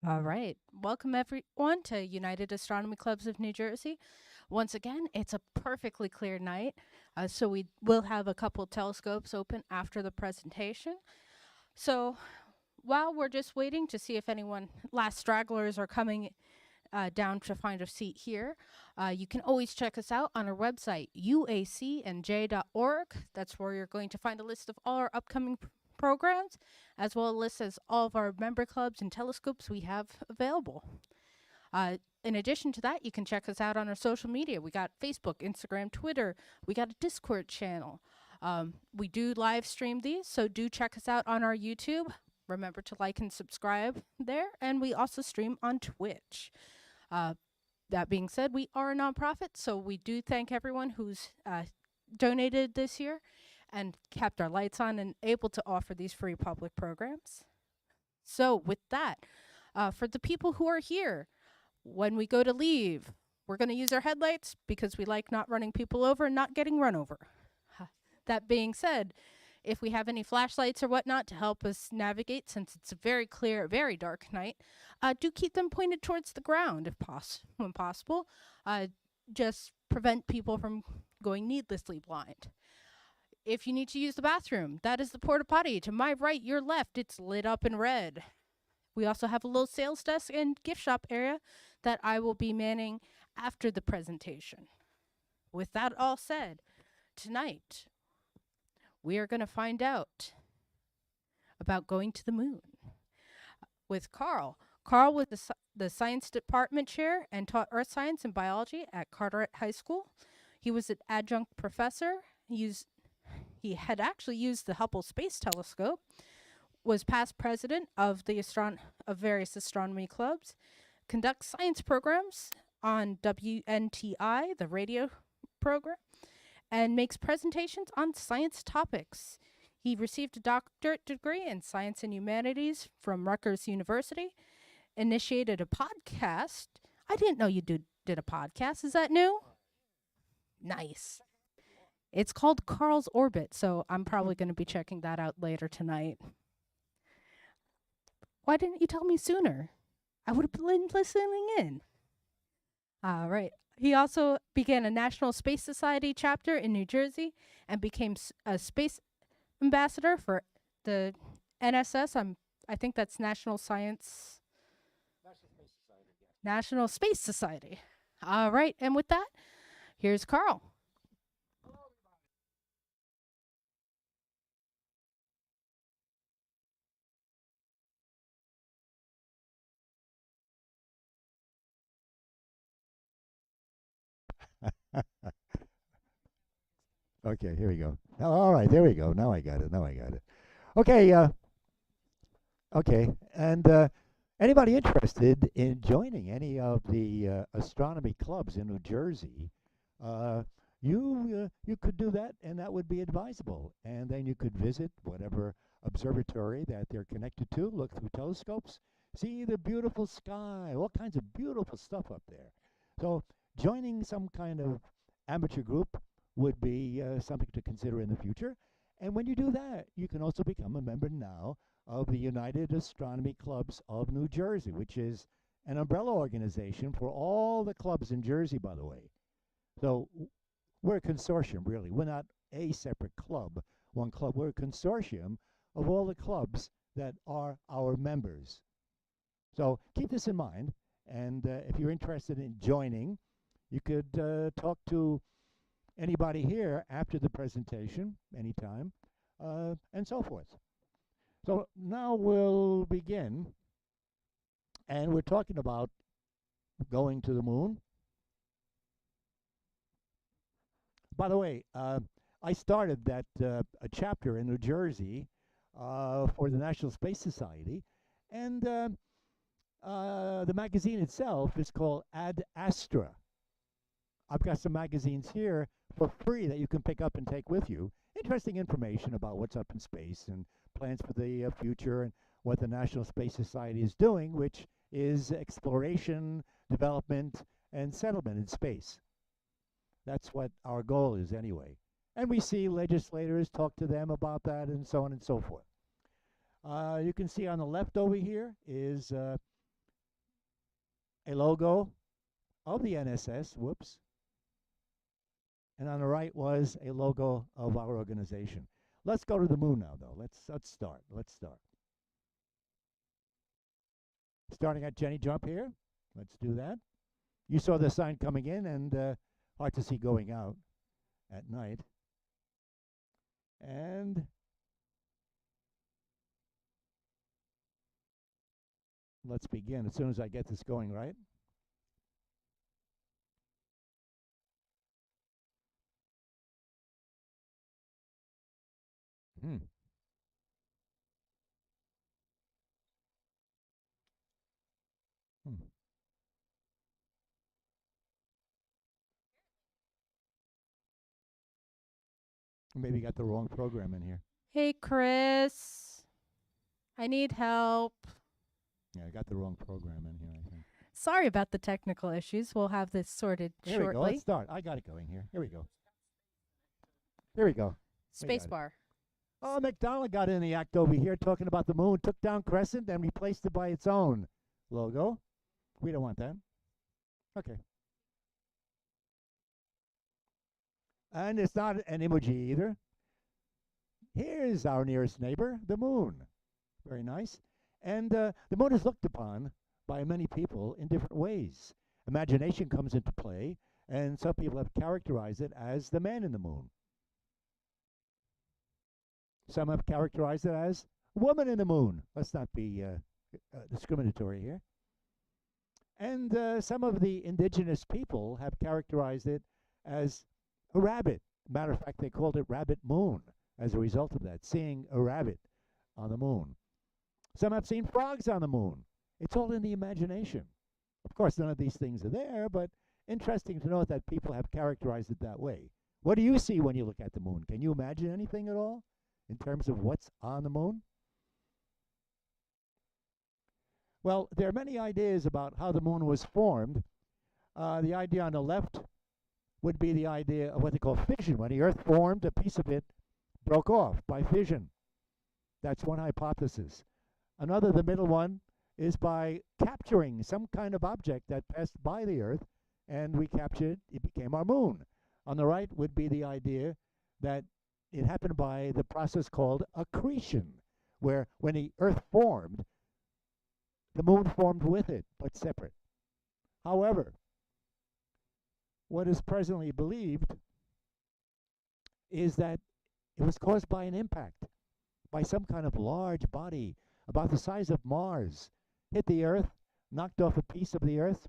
All right. Welcome, everyone, to United Astronomy Clubs of New Jersey. Once again, it's a perfectly clear night, so we will have a couple telescopes open after the presentation. So while we're just waiting to see if anyone, last stragglers, are coming down to find a seat here, you can always check us out on our website, uacnj.org. That's where you're going to find a list of all our upcoming programs, as well as lists as all of our member clubs and telescopes we have available. In addition to that, you can check us out on our social media. We got Facebook, Instagram, Twitter. We got a Discord channel. We do live stream these, so do check us out on our YouTube. Remember to like and subscribe there. And we also stream on Twitch. That being said, we are a nonprofit, so we do thank everyone who's donated this year and kept our lights on and able to offer these free public programs. So with that, for the people who are here, when we go to leave, we're going to use our headlights because we like not running people over and not getting run over. That being said, if we have any flashlights or whatnot to help us navigate, since it's a very clear, very dark night, do keep them pointed towards the ground if when possible. Just prevent people from going needlessly blind. If you need to use the bathroom, that is the porta potty. To my right, your left, it's lit up in red. We also have a little sales desk and gift shop area that I will be manning after the presentation. With that all said, tonight we are going to find out about going to the moon with Karl. Karl was the science department chair and taught earth science and biology at Carteret High School. He was an adjunct professor. He had actually used the Hubble Space Telescope, was past president of various astronomy clubs, conducts science programs on WNTI, the radio program, and makes presentations on science topics. He received a doctorate degree in science and humanities from Rutgers University, initiated a podcast. I didn't know you did a podcast. Is that new? Nice. It's called Karl's Orbit, so I'm probably going to be checking that out later tonight. Why didn't you tell me sooner? I would have been listening in. All right. He also began a National Space Society chapter in New Jersey and became a space ambassador for the NSS. I think that's National Science. National Space Society. All right. And with that, here's Karl. Okay, here we go. Oh, all right, there we go. Now I got it. Now I got it. Okay, okay. And anybody interested in joining any of the astronomy clubs in New Jersey, you could do that, and that would be advisable. And then you could visit whatever observatory that they're connected to, look through telescopes, see the beautiful sky, all kinds of beautiful stuff up there. So joining some kind of amateur group would be something to consider in the future. And when you do that, you can also become a member now of the United Astronomy Clubs of New Jersey, which is an umbrella organization for all the clubs in Jersey, by the way. So we're a consortium, really. We're not a separate club, one club. We're a consortium of all the clubs that are our members. So keep this in mind. And if you're interested in joining, you could talk to anybody here after the presentation, anytime, and so forth. So now we'll begin, and we're talking about going to the moon. By the way, I started that a chapter in New Jersey for the National Space Society, and the magazine itself is called Ad Astra. I've got some magazines here for free that you can pick up and take with you. Interesting information about what's up in space and plans for the future and what the National Space Society is doing, which is exploration, development, and settlement in space. That's what our goal is anyway. And we see legislators, talk to them about that, and so on and so forth. You can see on the left over here is a logo of the NSS, whoops, and on the right was a logo of our organization. Let's go to the moon now, though. Let's start. Let's start. Starting at Jenny Jump here. Let's do that. You saw the sign coming in, and hard to see going out at night. And let's begin as soon as I get this going right. Hmm. Hmm. Maybe you got the wrong program in here. Hey, Chris. I need help. Yeah, I got the wrong program in here, I think. Sorry about the technical issues. We'll have this sorted Here we go. shortly. Let's start. I got it going here. Here we go. Here we go. Spacebar. Oh, McDonald got in the act over here talking about the moon, took down Crescent, and replaced it by its own logo. We don't want that. Okay. And it's not an emoji either. Here's our nearest neighbor, the moon. Very nice. And the moon is looked upon by many people in different ways. Imagination comes into play, and some people have characterized it as the man in the moon. Some have characterized it as woman in the moon. Let's not be discriminatory here. And some of the indigenous people have characterized it as a rabbit. Matter of fact, they called it rabbit moon as a result of that, seeing a rabbit on the moon. Some have seen frogs on the moon. It's all in the imagination. Of course, none of these things are there, but interesting to note that people have characterized it that way. What do you see when you look at the moon? Can you imagine anything at all in terms of what's on the moon? Well, there are many ideas about how the moon was formed. The idea on the left would be the idea of what they call fission. When the Earth formed, a piece of it broke off by fission. That's one hypothesis. Another, the middle one, is by capturing some kind of object that passed by the Earth, and we captured it, it became our moon. On the right would be the idea that it happened by the process called accretion, where when the Earth formed, the moon formed with it, but separate. However, what is presently believed is that it was caused by an impact, by some kind of large body about the size of Mars, hit the Earth, knocked off a piece of the Earth,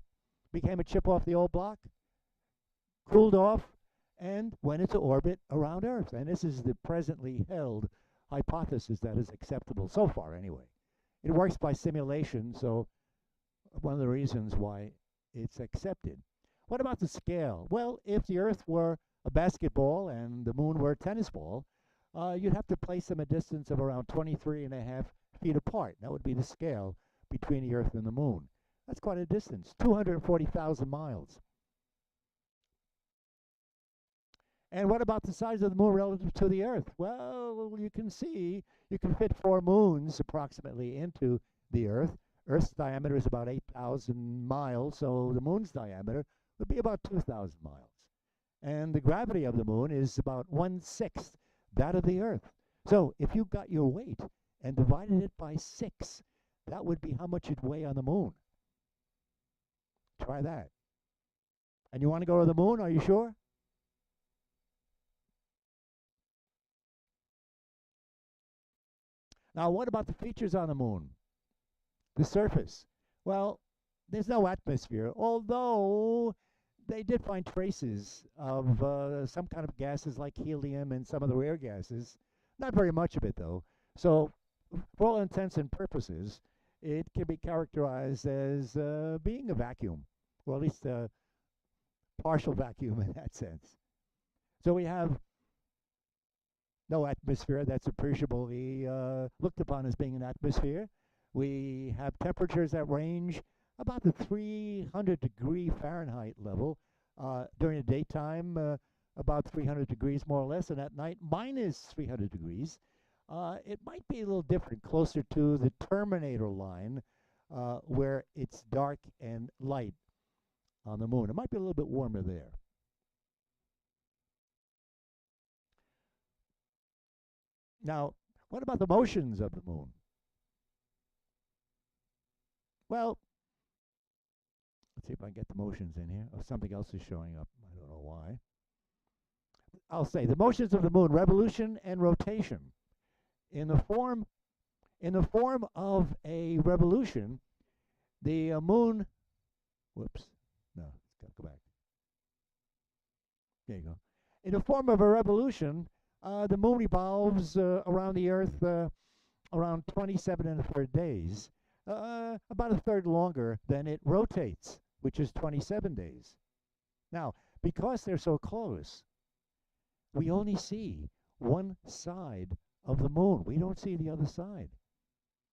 became a chip off the old block, cooled off, and went into orbit around Earth. And this is the presently held hypothesis that is acceptable so far, anyway. It works by simulation, so one of the reasons why it's accepted. What about the scale? Well, if the Earth were a basketball and the moon were a tennis ball, you'd have to place them a distance of around 23.5 feet apart. That would be the scale between the Earth and the moon. That's quite a distance, 240,000 miles. And what about the size of the moon relative to the Earth? Well, you can see you can fit 4 moons approximately into the Earth. Earth's diameter is about 8,000 miles, so the moon's diameter would be about 2,000 miles. And the gravity of the moon is about 1/6 that of the Earth. So if you got your weight and divided it by 6, that would be how much you'd weigh on the moon. Try that. And you want to go to the moon, are you sure? Now, what about the features on the moon? The surface. Well, there's no atmosphere, although they did find traces of some kind of gases like helium and some of the rare gases. Not very much of it, though. So, for all intents and purposes, it can be characterized as being a vacuum, or at least a partial vacuum in that sense. So we have no atmosphere that's appreciably looked upon as being an atmosphere. We have temperatures that range about the 300-degree Fahrenheit level. During the daytime, about 300 degrees more or less, and at night, minus 300 degrees. It might be a little different, closer to the terminator line where it's dark and light on the moon. It might be a little bit warmer there. Now, what about the motions of the moon? Well, let's see if I can get the motions in here. Oh, something else is showing up. I don't know why. I'll say the motions of the moon, revolution and rotation. In the form of a revolution, the moon, whoops, no, it's got to go back. There you go. In the form of a revolution, the moon revolves around the Earth around 27 1/3 days, about a third longer than it rotates, which is 27 days. Now, because they're so close, we only see one side of the moon. We don't see the other side.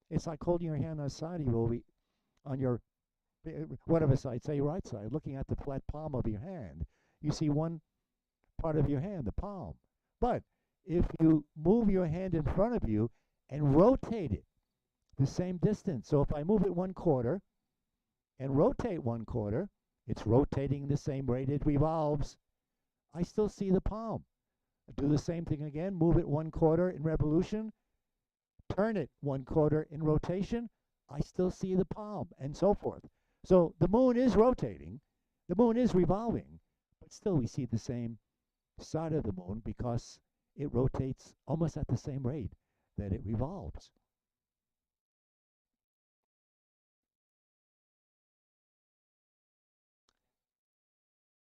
It's like holding your hand on the side of you, on your whatever side, say right side, looking at the flat palm of your hand. You see one part of your hand, the palm. But if you move your hand in front of you and rotate it the same distance, so if I move it 1/4 and rotate 1/4, it's rotating the same rate it revolves. I still see the palm. Do the same thing again, move it 1/4 in revolution, turn it 1/4 in rotation, I still see the palm, and so forth. So the moon is rotating, the moon is revolving, but still we see the same side of the moon because it rotates almost at the same rate that it revolves.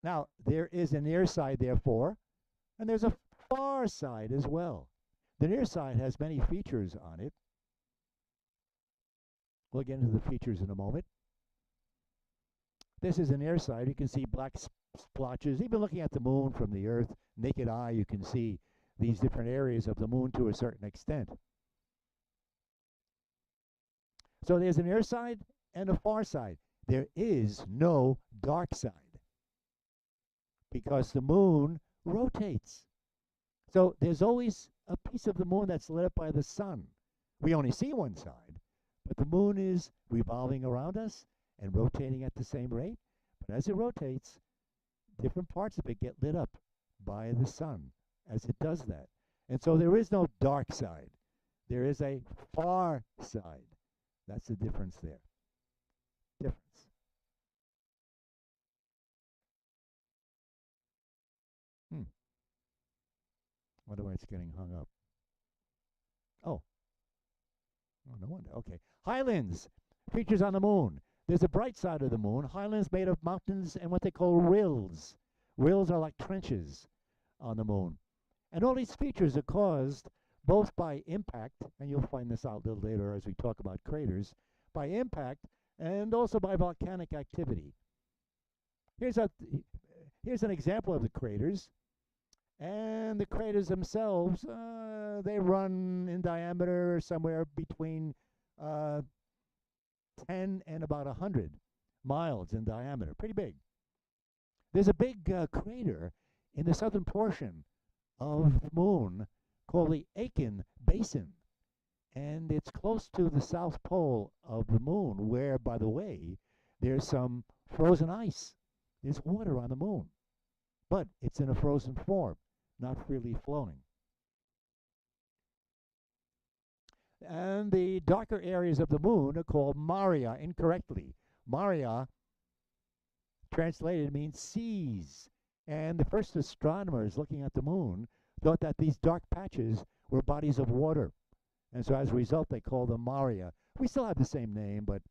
Now, there is a near side, therefore, and there's a far side as well. The near side has many features on it. We'll get into the features in a moment. This is the near side. You can see black splotches. Even looking at the moon from the Earth, naked eye, you can see these different areas of the moon to a certain extent. So there's a near side and a far side. There is no dark side because the moon rotates. So there's always a piece of the moon that's lit up by the sun. We only see one side, but the moon is revolving around us and rotating at the same rate. But as it rotates, different parts of it get lit up by the sun as it does that. And so there is no dark side. There is a far side. That's the difference there. Difference. Wonder why it's getting hung up. Oh, no wonder. Okay. Highlands, features on the moon. There's a bright side of the moon. Highlands made of mountains and what they call rills. Rills are like trenches on the moon. And all these features are caused both by impact, and you'll find this out a little later as we talk about craters, by impact and also by volcanic activity. Here's an example of the craters. And the craters themselves, they run in diameter somewhere between 10 and about 100 miles in diameter. Pretty big. There's a big crater in the southern portion of the moon called the Aitken Basin. And it's close to the south pole of the moon, where, by the way, there's some frozen ice. There's water on the moon, but it's in a frozen form, not freely flowing. And the darker areas of the moon are called Maria incorrectly. Maria, translated, means seas. And the first astronomers looking at the moon thought that these dark patches were bodies of water. And so as a result, they call them Maria. We still have the same name, but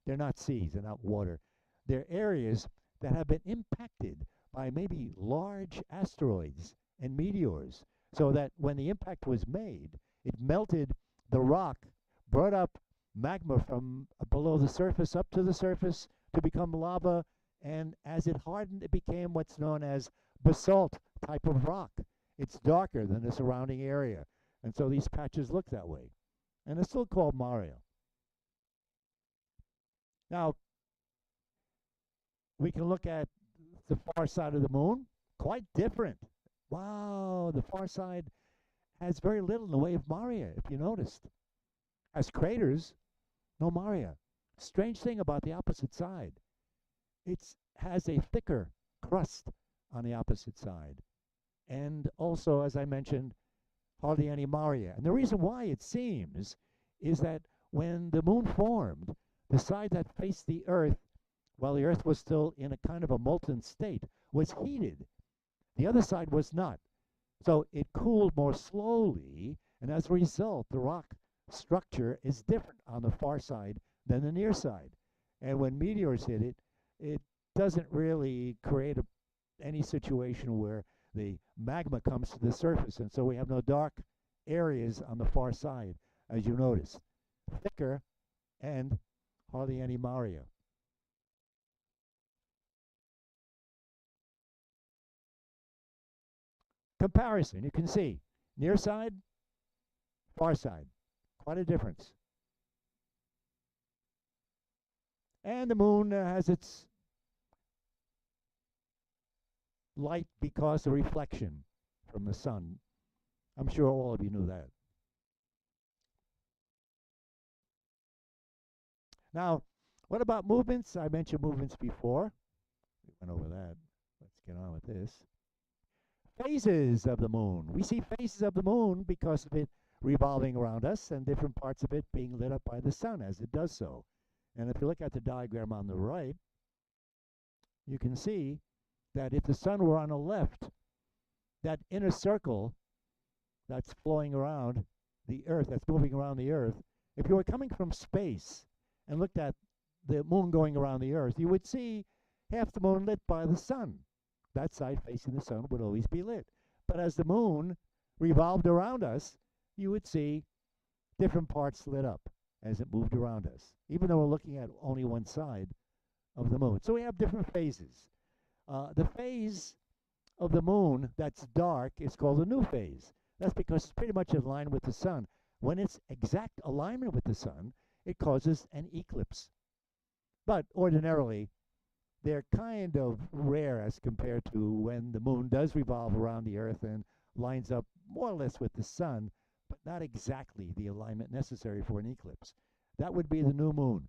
they're not seas, they're not water. They're areas that have been impacted by maybe large asteroids and meteors, so that when the impact was made, it melted the rock, brought up magma from below the surface up to the surface to become lava, and as it hardened, it became what's known as basalt type of rock. It's darker than the surrounding area, and so these patches look that way. And it's still called Maria. Now, we can look at the far side of the moon, quite different. Wow, the far side has very little in the way of Maria, if you noticed. Has craters, no Maria. strange thing about the opposite side. It has a thicker crust on the opposite side. And also, as I mentioned, hardly any Maria. And the reason why it seems is that when the moon formed, the side that faced the Earth, while the Earth was still in a kind of a molten state, was heated. The other side was not. So it cooled more slowly, and as a result, the rock structure is different on the far side than the near side. And when meteors hit it, it doesn't really create any situation where the magma comes to the surface, and so we have no dark areas on the far side, as you notice. Thicker and hardly any Maria. Comparison, you can see near side, far side, quite a difference. And the moon has its light because of reflection from the sun. I'm sure all of you knew that. Now, what about movements? I mentioned movements before. We went over that. Let's get on with this. Phases of the moon. We see phases of the moon because of it revolving around us and different parts of it being lit up by the sun as it does so. And if you look at the diagram on the right, you can see that if the sun were on the left, that inner circle that's flowing around the Earth, that's moving around the Earth, if you were coming from space and looked at the moon going around the Earth, you would see half the moon lit by the sun. That side facing the sun would always be lit. But as the moon revolved around us, you would see different parts lit up as it moved around us, even though we're looking at only one side of the moon. So we have different phases. The phase of the moon that's dark is called a new phase. That's because it's pretty much in line with the sun. When it's exact alignment with the sun, it causes an eclipse. But ordinarily, they're kind of rare as compared to when the moon does revolve around the Earth and lines up more or less with the sun, but not exactly the alignment necessary for an eclipse. That would be the new moon.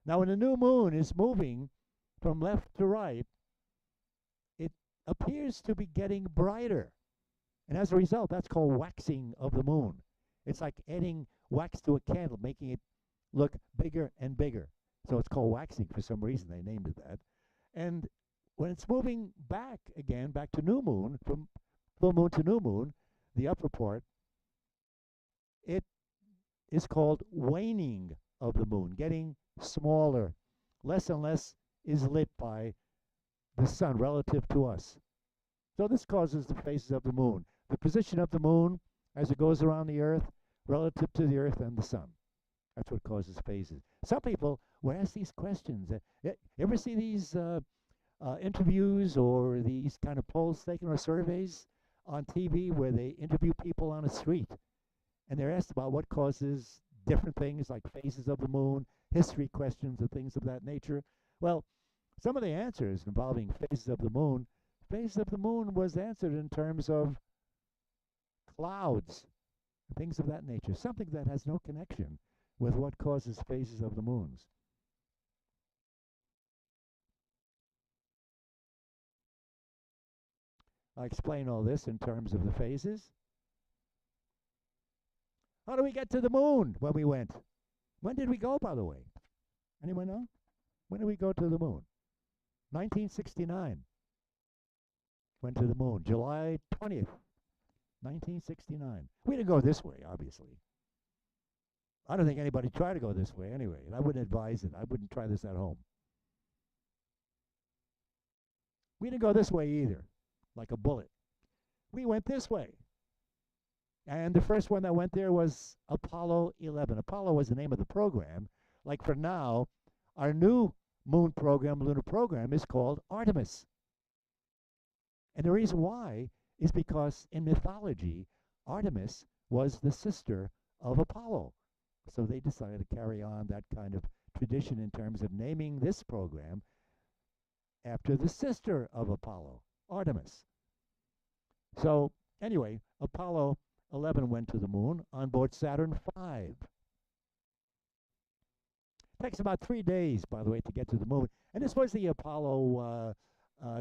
Now, when the new moon is moving from left to right, it appears to be getting brighter. And as a result, that's called waxing of the moon. It's like adding wax to a candle, making it look bigger and bigger. So it's called waxing for some reason. They named it that. And when it's moving back again, back to new moon, from full moon to new moon, the upper part, it is called waning of the moon, getting smaller. Less and less is lit by the sun relative to us. So this causes the phases of the moon. The position of the moon as it goes around the Earth relative to the Earth and the sun. That's what causes phases. Some people will ask these questions. You ever see these interviews or these kind of polls taken or surveys on TV where they interview people on a street and they're asked about what causes different things like phases of the moon, history questions and things of that nature? Well, some of the answers involving phases of the moon was answered in terms of clouds, things of that nature, something that has no connection with what causes phases of the moons. I explain all this in terms of the phases. How do we get to the moon when we went? When did we go, by the way? Anyone know? When did we go to the moon? 1969. Went to the moon, July 20th, 1969. We didn't go this way, obviously. I don't think anybody tried to go this way anyway, and I wouldn't advise it. I wouldn't try this at home. We didn't go this way either, like a bullet. We went this way. And the first one that went there was Apollo 11. Apollo was the name of the program. Like for now, our new moon program, lunar program, is called Artemis. And the reason why is because in mythology, Artemis was the sister of Apollo. So they decided to carry on that kind of tradition in terms of naming this program after the sister of Apollo, Artemis. So anyway, Apollo 11 went to the moon on board Saturn V. Takes about 3 days, by the way, to get to the moon. And this was the Apollo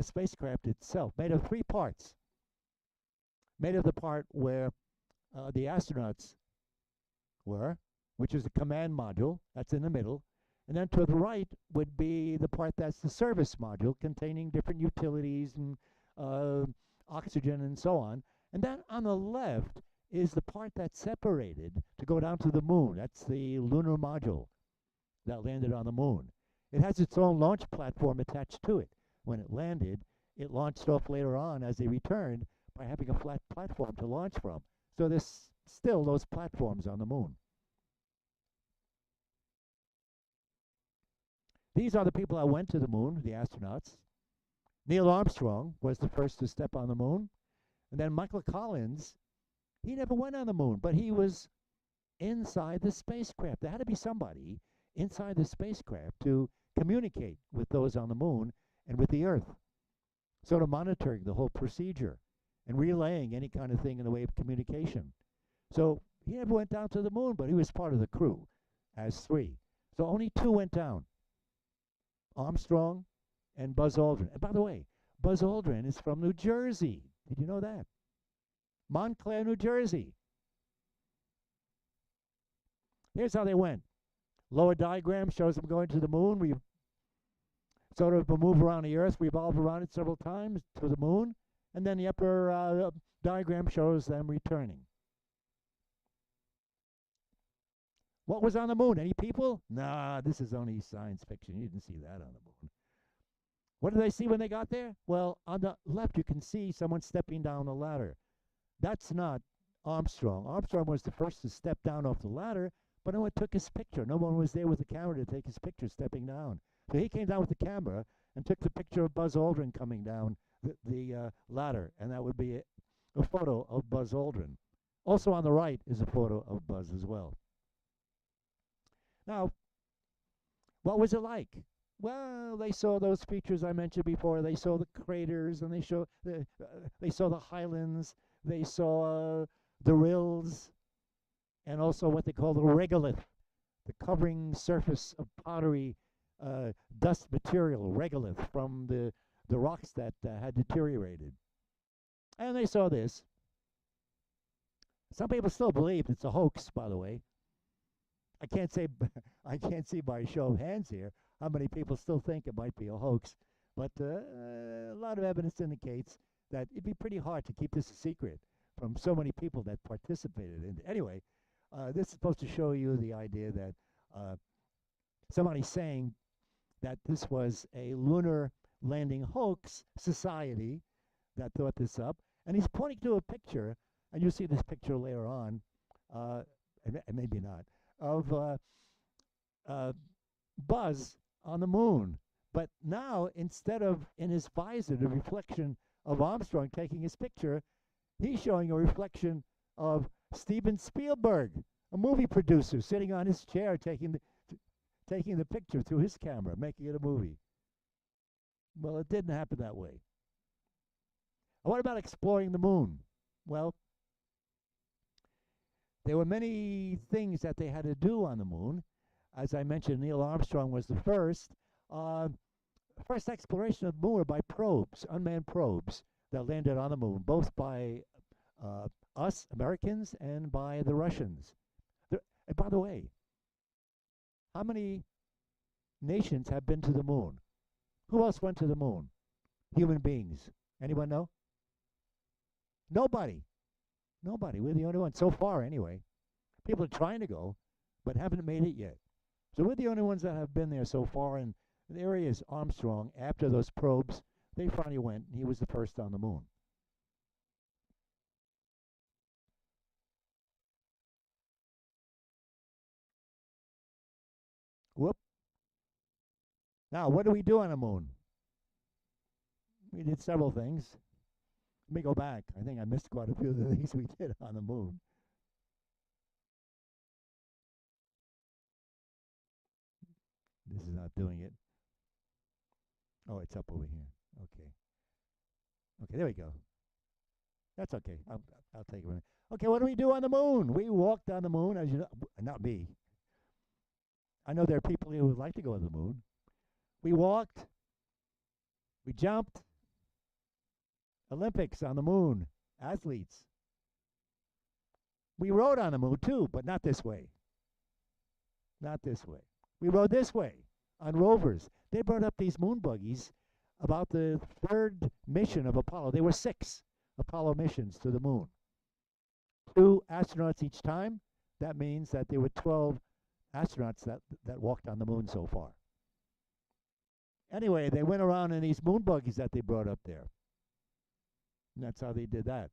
spacecraft itself, made of 3 parts. Made of the part where the astronauts were, which is the command module, that's in the middle. And then to the right would be the part that's the service module, containing different utilities and oxygen and so on. And then on the left is the part that's separated to go down to the moon. That's the lunar module that landed on the moon. It has its own launch platform attached to it. When it landed, it launched off later on as they returned by having a flat platform to launch from. So there's still those platforms on the moon. These are the people that went to the moon, the astronauts. Neil Armstrong was the first to step on the moon. And then Michael Collins, he never went on the moon, but he was inside the spacecraft. There had to be somebody inside the spacecraft to communicate with those on the moon and with the Earth, sort of monitoring the whole procedure and relaying any kind of thing in the way of communication. So he never went down to the moon, but he was part of the crew as 3. So only 2 went down, Armstrong and Buzz Aldrin. And by the way, Buzz Aldrin is from New Jersey. Did you know that? Montclair, New Jersey. Here's how they went. Lower diagram shows them going to the moon. We sort of move around the Earth, revolve around it several times to the moon. And then the upper diagram shows them returning. What was on the moon? Any people? Nah, this is only science fiction. You didn't see that on the moon. What did they see when they got there? Well, on the left, you can see someone stepping down the ladder. That's not Armstrong. Armstrong was the first to step down off the ladder, but no one took his picture. No one was there with the camera to take his picture stepping down. So he came down with the camera and took the picture of Buzz Aldrin coming down the ladder, and that would be a photo of Buzz Aldrin. Also on the right is a photo of Buzz as well. Now, what was it like? Well, they saw those features I mentioned before. They saw the craters, and they saw the highlands. They saw the rills, and also what they call the regolith, the covering surface of pottery, dust material, regolith, from the rocks that had deteriorated. And they saw this. Some people still believe it's a hoax, by the way. I can't see by a show of hands here how many people still think it might be a hoax, but a lot of evidence indicates that it'd be pretty hard to keep this a secret from so many people that participated in it. Anyway, this is supposed to show you the idea that somebody's saying that this was a lunar landing hoax society that thought this up, and he's pointing to a picture, and you'll see this picture later on, and maybe not, of Buzz on the moon. But now, instead of in his visor the reflection of Armstrong taking his picture, he's showing a reflection of Steven Spielberg, a movie producer, sitting on his chair taking the picture through his camera, making it a movie. Well, it didn't happen that way. What about exploring the moon? Well, there were many things that they had to do on the moon. As I mentioned, Neil Armstrong was the first. First exploration of the moon were by probes, unmanned probes, that landed on the moon, both by us, Americans, and by the Russians. And by the way, how many nations have been to the moon? Who else went to the moon? Human beings. Anyone know? Nobody. Nobody. We're the only ones so far, anyway. People are trying to go, but haven't made it yet. So we're the only ones that have been there so far, and there he is, Armstrong. After those probes, they finally went, and he was the first on the moon. Whoop. Now, what do we do on the moon? We did several things. Let me go back. I think I missed quite a few of the things we did on the moon. This is not doing it. Oh, it's up over here. Okay. Okay, there we go. That's okay. I'll take it. Okay, what do we do on the moon? We walked on the moon, as you know. Not me. I know there are people here who would like to go to the moon. We walked, we jumped, Olympics on the moon, athletes. We rode on the moon too, but not this way. Not this way. We rode this way on rovers. They brought up these moon buggies about the third mission of Apollo. There were 6 Apollo missions to the moon. 2 astronauts each time. That means that there were 12 astronauts that walked on the moon so far. Anyway, they went around in these moon buggies that they brought up there. And that's how they did that.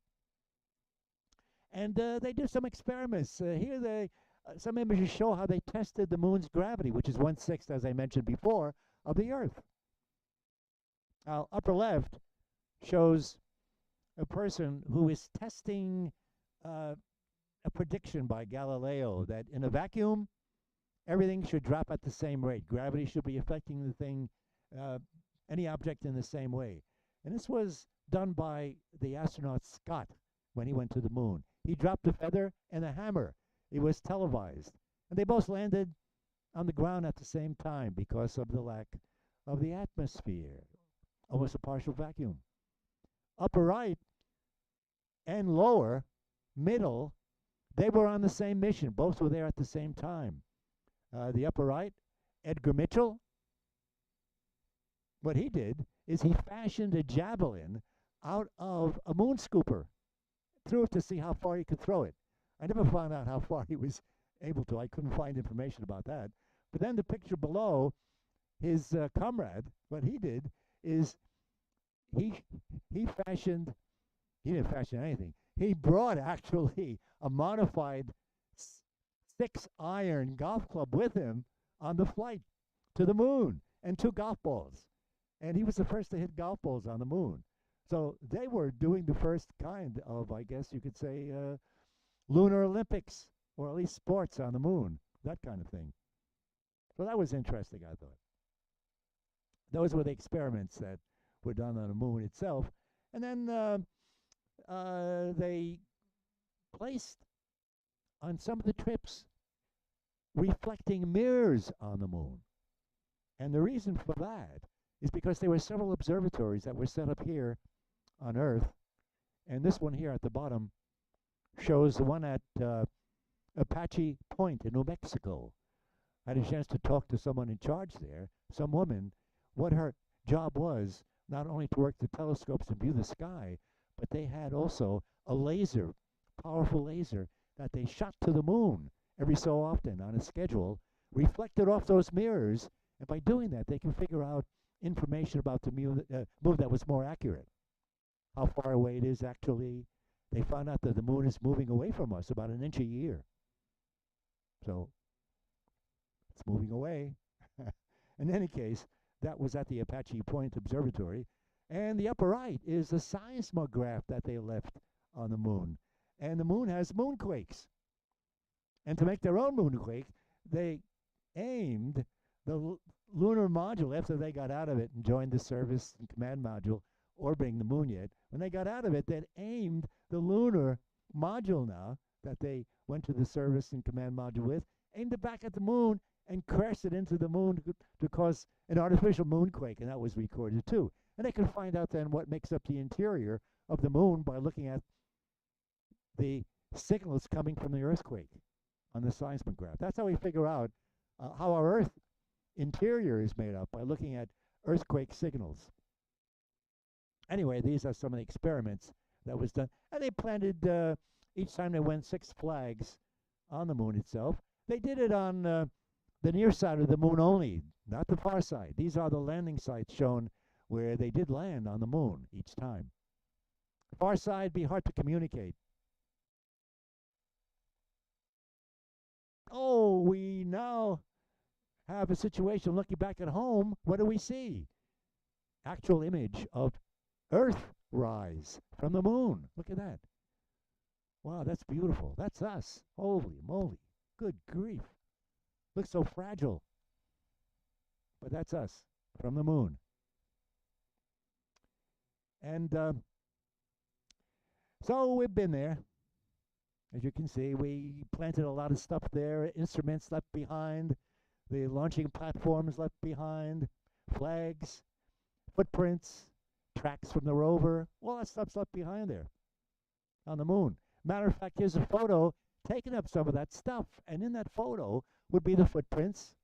And they did some experiments. Here, some images show how they tested the moon's gravity, which is 1/6, as I mentioned before, of the Earth. Now, upper left shows a person who is testing a prediction by Galileo that in a vacuum, everything should drop at the same rate. Gravity should be affecting the thing, any object in the same way. And this was done by the astronaut Scott when he went to the moon. He dropped a feather and a hammer. It was televised. And they both landed on the ground at the same time because of the lack of the atmosphere, almost a partial vacuum. Upper right and lower, middle, they were on the same mission. Both were there at the same time. The upper right, Edgar Mitchell, what he did is he fashioned a javelin out of a moon scooper, threw it to see how far he could throw it. I never found out how far he was able to. I couldn't find information about that. But then the picture below, his comrade, what he did is he fashioned, he didn't fashion anything. He brought actually a modified 6-iron golf club with him on the flight to the moon and 2 golf balls. And he was the first to hit golf balls on the moon. So they were doing the first kind of, I guess you could say, lunar Olympics, or at least sports on the moon, that kind of thing. So that was interesting, I thought. Those were the experiments that were done on the moon itself. And then they placed on some of the trips reflecting mirrors on the moon. And the reason for that is because there were several observatories that were set up here on Earth. And this one here at the bottom shows the one at Apache Point in New Mexico. I had a chance to talk to someone in charge there, some woman, what her job was, not only to work the telescopes and view the sky, but they had also a laser, powerful laser, that they shot to the moon every so often on a schedule, reflected off those mirrors, and by doing that, they can figure out information about the moon that was more accurate. How far away it is actually. They found out that the moon is moving away from us about 1 inch a year. So it's moving away. In any case, that was at the Apache Point Observatory. And the upper right is the seismograph that they left on the moon. And the moon has moonquakes. And to make their own moonquake, they aimed the lunar module after they got out of it and joined the service and command module orbiting the moon yet. When they got out of it, they aimed the lunar module now that they went to the service and command module with, aimed it back at the moon and crashed it into the moon to cause an artificial moonquake, and that was recorded too. And they could find out then what makes up the interior of the moon by looking at the signals coming from the earthquake on the seismograph. That's how we figure out how our Earth interior is made up, by looking at earthquake signals. Anyway, these are some of the experiments that was done. And they planted, each time they went, 6 flags on the moon itself. They did it on the near side of the moon only, not the far side. These are the landing sites shown where they did land on the moon each time. Far side be hard to communicate. Oh, we now have a situation looking back at home. What do we see? Actual image of Earth rise from the moon. Look at that. Wow, that's beautiful. That's us. Holy moly. Good grief. Looks so fragile. But that's us from the moon. And so we've been there. As you can see, we planted a lot of stuff there, instruments left behind. the launching platforms left behind, flags, footprints, tracks from the rover, all that stuff's left behind there on the moon. Matter of fact, here's a photo taking up some of that stuff. And in that photo would be the footprints.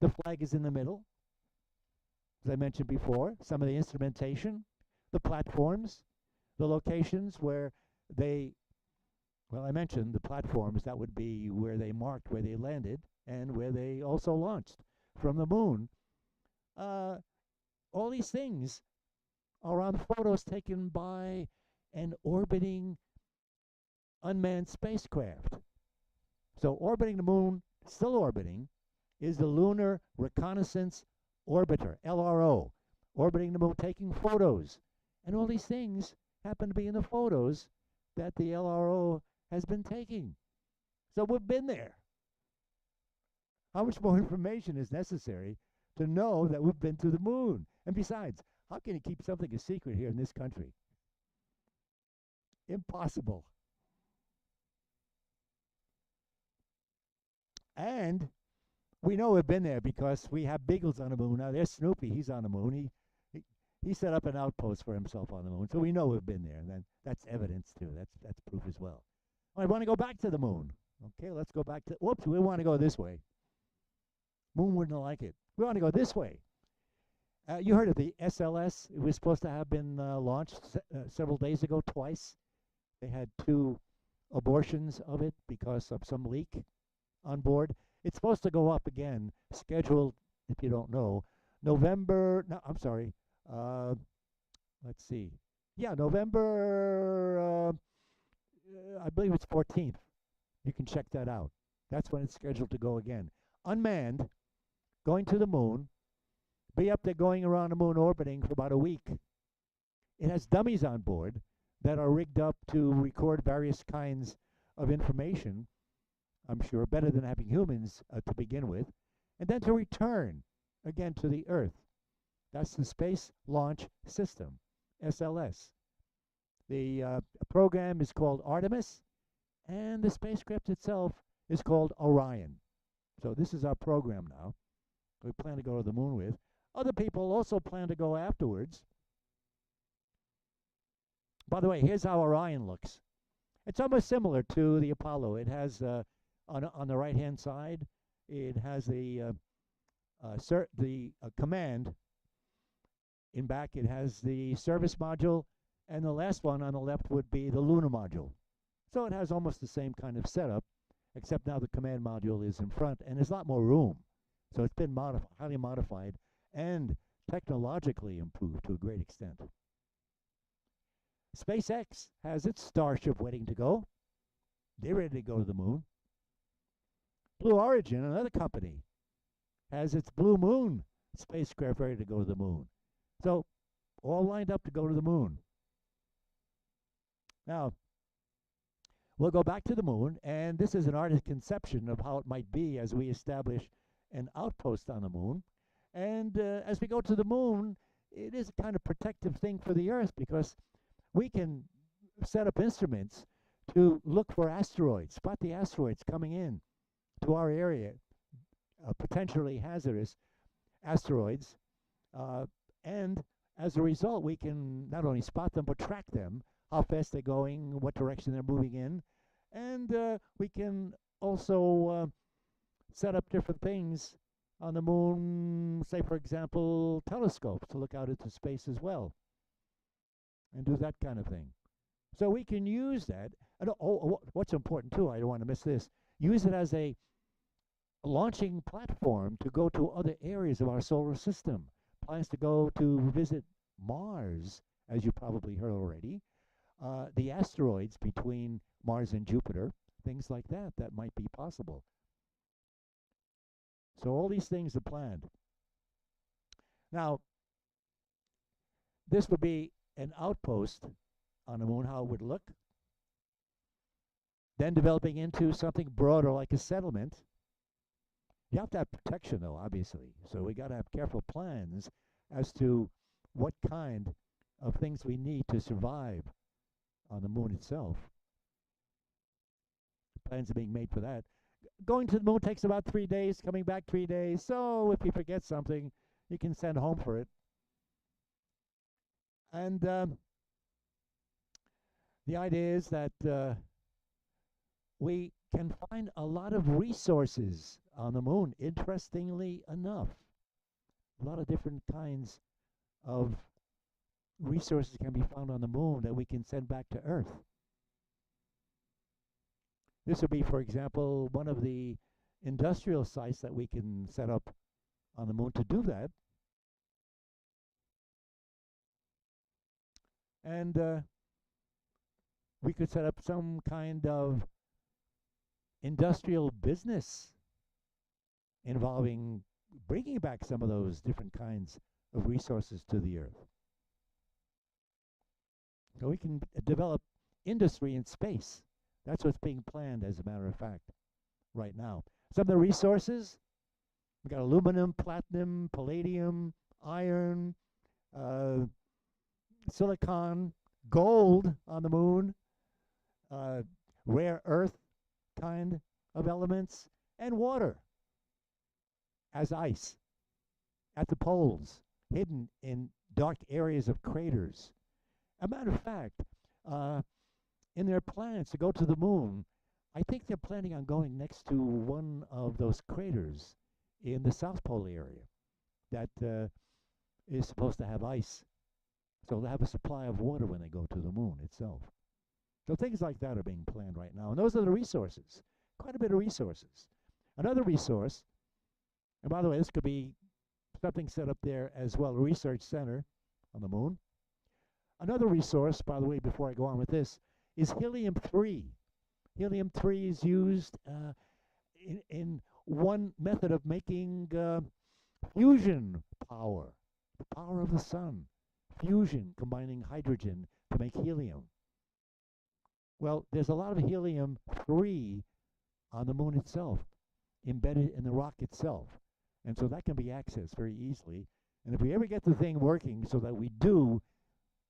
The flag is in the middle, as I mentioned before, some of the instrumentation, the platforms, the locations where they, well, I mentioned the platforms, that would be where they marked where they landed and where they also launched from the moon. All these things are on photos taken by an orbiting unmanned spacecraft. So orbiting the moon, still orbiting, is the Lunar Reconnaissance Orbiter, LRO, orbiting the moon, taking photos. And all these things happen to be in the photos that the LRO has been taking. So we've been there. How much more information is necessary to know that we've been to the moon? And besides, how can you keep something a secret here in this country? Impossible. And we know we've been there because we have beagles on the moon. Now, there's Snoopy. He's on the moon. He set up an outpost for himself on the moon. So we know we've been there. And then that's evidence, too. That's proof as well. I want to go back to the moon. Okay, let's go back to, whoops, we want to go this way. Moon wouldn't like it. We want to go this way. You heard of the SLS. It was supposed to have been launched several days ago, twice. They had 2 abortions of it because of some leak on board. It's supposed to go up again, scheduled, if you don't know, November, no, I'm sorry, let's see. Yeah, November, I believe it's 14th. You can check that out. That's when it's scheduled to go again. Unmanned, going to the moon, be up there going around the moon orbiting for about a week. It has dummies on board that are rigged up to record various kinds of information, I'm sure, better than having humans to begin with, and then to return again to the Earth. That's the Space Launch System, SLS. The program is called Artemis, and the spacecraft itself is called Orion. So this is our program now. We plan to go to the moon with. Other people also plan to go afterwards. By the way, here's how Orion looks. It's almost similar to the Apollo. It has, on the right-hand side, it has the command. In back, it has the service module, and the last one on the left would be the lunar module. So it has almost the same kind of setup, except now the command module is in front, and there's a lot more room. So it's been highly modified and technologically improved to a great extent. SpaceX has its Starship waiting to go. They're ready to go to the moon. Blue Origin, another company, has its Blue Moon spacecraft ready to go to the moon. So all lined up to go to the moon. Now, we'll go back to the moon, and this is an artist's conception of how it might be as we establish an outpost on the moon. And as we go to the moon, it is a kind of protective thing for the Earth because we can set up instruments to look for asteroids, spot the asteroids coming in to our area, potentially hazardous asteroids. And as a result, we can not only spot them, but track them, how fast they're going, what direction they're moving in. And we can also set up different things on the moon, say, for example, telescopes to look out into space as well and do that kind of thing. So we can use that. And what's important, too, I don't want to miss this, use it as a launching platform to go to other areas of our solar system. Plans to go to visit Mars, as you probably heard already, the asteroids between Mars and Jupiter, things like that, that might be possible. So all these things are planned. Now, this would be an outpost on the moon, how it would look. Then developing into something broader like a settlement. You have to have protection, though, obviously. So we got to have careful plans as to what kind of things we need to survive on the moon itself. Plans are being made for that. going to the moon takes about 3 days, coming back 3 days. So if you forget something, you can send home for it. And the idea is that we can find a lot of resources on the moon, interestingly enough. A lot of different kinds of resources can be found on the moon that we can send back to Earth. This would be, for example, one of the industrial sites that we can set up on the moon to do that. And we could set up some kind of industrial business involving bringing back some of those different kinds of resources to the Earth. So we can develop industry in space. That's what's being planned, as a matter of fact, right now. Some of the resources, we've got aluminum, platinum, palladium, iron, silicon, gold on the moon, rare earth kind of elements, and water as ice at the poles, hidden in dark areas of craters. A matter of fact, in their plans to go to the moon, I think they're planning on going next to one of those craters in the South Pole area that is supposed to have ice. So they'll have a supply of water when they go to the moon itself. So things like that are being planned right now. And those are the resources, quite a bit of resources. Another resource, and by the way, this could be something set up there as well, a research center on the moon. Another resource, by the way, before I go on with this, is helium-3. Helium-3 is used in one method of making fusion power, the power of the sun. Fusion, combining hydrogen to make helium. Well, there's a lot of helium-3 on the moon itself, embedded in the rock itself. And so that can be accessed very easily. And if we ever get the thing working so that we do,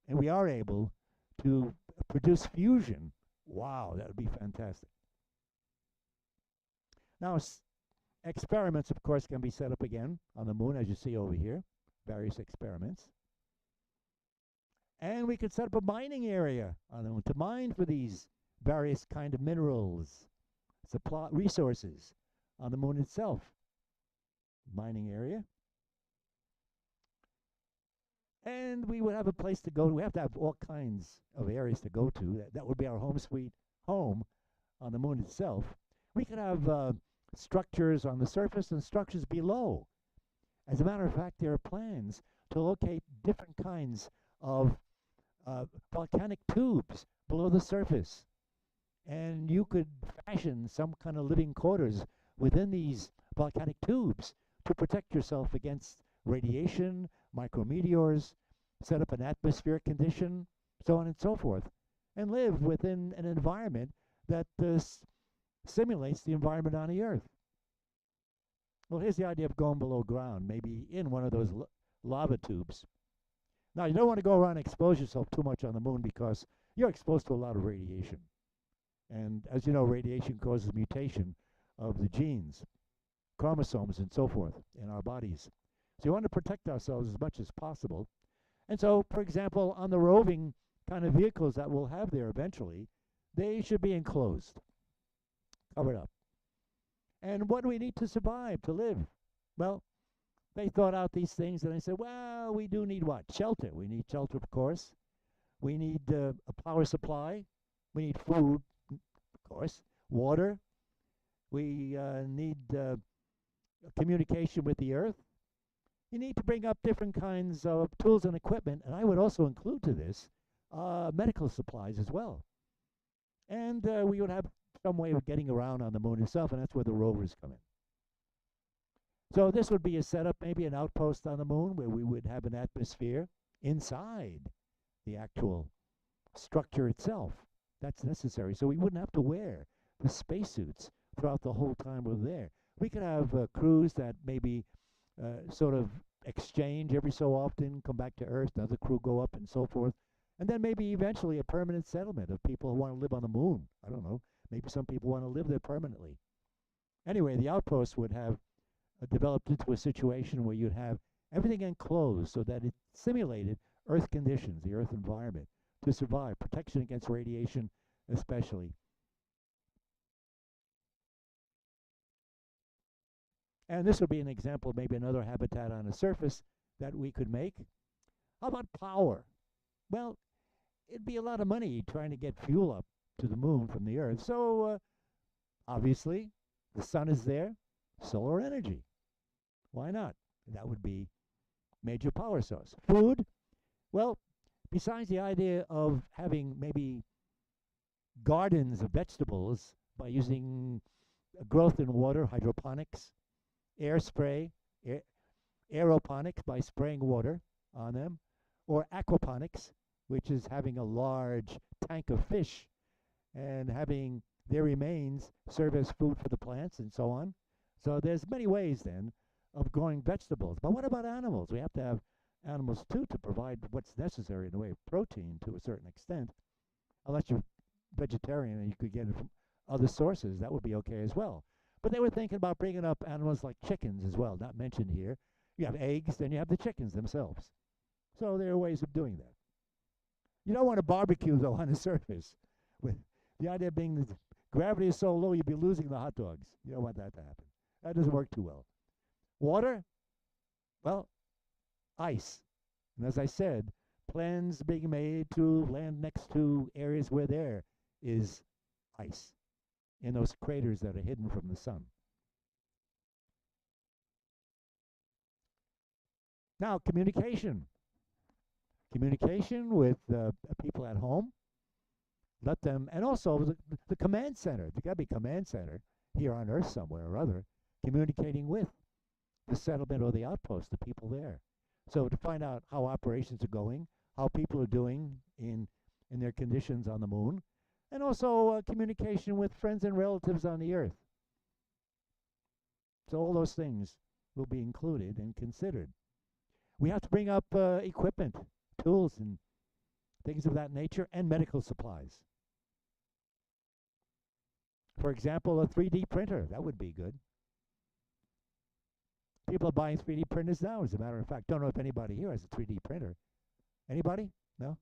and we are able to produce fusion, wow, that would be fantastic. Now, experiments, of course, can be set up again on the moon, as you see over here, various experiments. And we could set up a mining area on the moon to mine for these various kind of minerals, supply resources on the moon itself. Mining area. And we would have a place to go. We have to have all kinds of areas to go to. That would be our home sweet home on the moon itself. We could have structures on the surface and structures below. As a matter of fact, there are plans to locate different kinds of volcanic tubes below the surface. And you could fashion some kind of living quarters within these volcanic tubes to protect yourself against radiation, micrometeors, set up an atmospheric condition, so on and so forth, and live within an environment that simulates the environment on the Earth. Well, here's the idea of going below ground, maybe in one of those lava tubes. Now, you don't want to go around and expose yourself too much on the moon because you're exposed to a lot of radiation. And as you know, radiation causes mutation of the genes, chromosomes, and so forth in our bodies. So you want to protect ourselves as much as possible. And so, for example, on the roving kind of vehicles that we'll have there eventually, they should be enclosed, covered up. And what do we need to survive, to live? Well, they thought out these things and they said, well, we do need what? Shelter. We need shelter, of course. We need a power supply. We need food, of course. Water. We need communication with the Earth. You need to bring up different kinds of tools and equipment, and I would also include to this medical supplies as well. And we would have some way of getting around on the moon itself, and that's where the rovers come in. So this would be a setup, maybe an outpost on the moon, where we would have an atmosphere inside the actual structure itself. That's necessary. So we wouldn't have to wear the spacesuits throughout the whole time we're there. We could have crews that maybe sort of exchange every so often, come back to Earth, another crew go up and so forth. And then maybe eventually a permanent settlement of people who want to live on the moon. I don't know. Maybe some people want to live there permanently. Anyway, the outpost would have developed into a situation where you'd have everything enclosed so that it simulated Earth conditions, the Earth environment, to survive, protection against radiation especially. And this would be an example of maybe another habitat on the surface that we could make. How about power? Well, it'd be a lot of money trying to get fuel up to the moon from the Earth. So obviously, the sun is there, solar energy. Why not? That would be major power source. Food, well, besides the idea of having maybe gardens of vegetables by using growth in water, hydroponics, air spray, aeroponics by spraying water on them, or aquaponics, which is having a large tank of fish and having their remains serve as food for the plants and so on. So there's many ways then of growing vegetables. But what about animals? We have to have animals too to provide what's necessary in the way of protein to a certain extent. Unless you're vegetarian and you could get it from other sources, that would be okay as well. But they were thinking about bringing up animals like chickens as well, not mentioned here. You have eggs, then you have the chickens themselves. So there are ways of doing that. You don't want to barbecue, though, on the surface. With the idea being that gravity is so low, you'd be losing the hot dogs. You don't want that to happen. That doesn't work too well. Water? Well, ice. And as I said, plans being made to land next to areas where there is ice in those craters that are hidden from the sun. Now, communication. Communication with people at home. Let them, and also the command center. There's got to be a command center here on Earth somewhere or other, communicating with the settlement or the outpost, the people there. So to find out how operations are going, how people are doing in their conditions on the moon, and also communication with friends and relatives on the Earth. So all those things will be included and considered. We have to bring up equipment, tools, and things of that nature, and medical supplies. For example, a 3D printer, that would be good. People are buying 3D printers now, as a matter of fact. Don't know if anybody here has a 3D printer. Anybody? No?